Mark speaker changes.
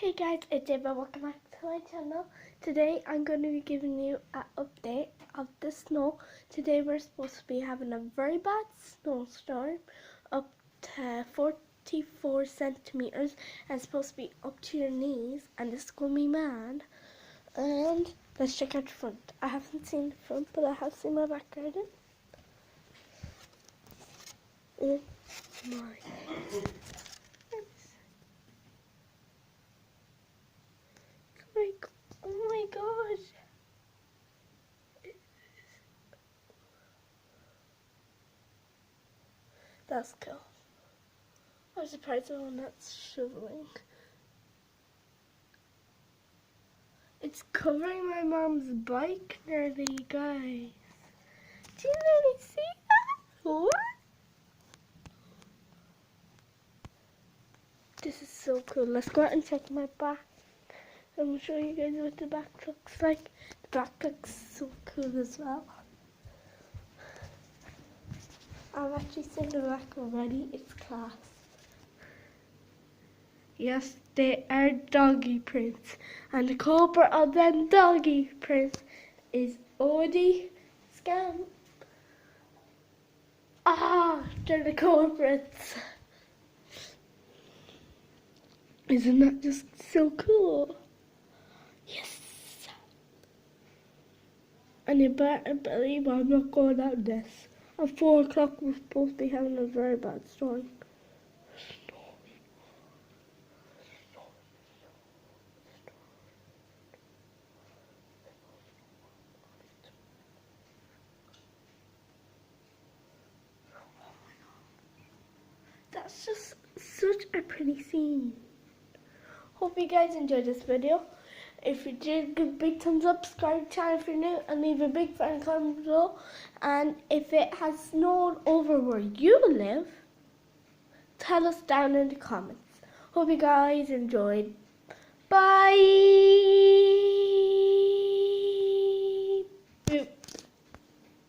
Speaker 1: Hey guys, it's Ava. Welcome back to my channel. Today I'm going to be giving you an update of the snow. Today we're supposed to be having a very bad snowstorm, up to 44 centimeters, and it's supposed to be up to your knees, and it's going to be mad. And let's check out the front. I haven't seen the front, but I have seen my back garden. Oh my. Oh my gosh. That's cool. I'm surprised I'm not shoveling. It's covering my mom's bike nearly, guys. Do you really see that? What? This is so cool. Let's go out and check my back. I'm going to show you guys what the back looks like. The back looks so cool as well. I've actually seen the back already. It's class. Yes, they are doggy prints. And the culprit of them doggy prints is Odie Scam. Ah, they're the culprits. Isn't that just so cool? Yes. And you better believe I'm not going out this. At 4 o'clock we're supposed to be having a very bad storm. That's just such a pretty scene. Hope you guys enjoyed this video. If you did, give a big thumbs up, subscribe to the channel if you're new, and leave a big fan comment below. And if it has snowed over where you live, tell us down in the comments. Hope you guys enjoyed. Bye!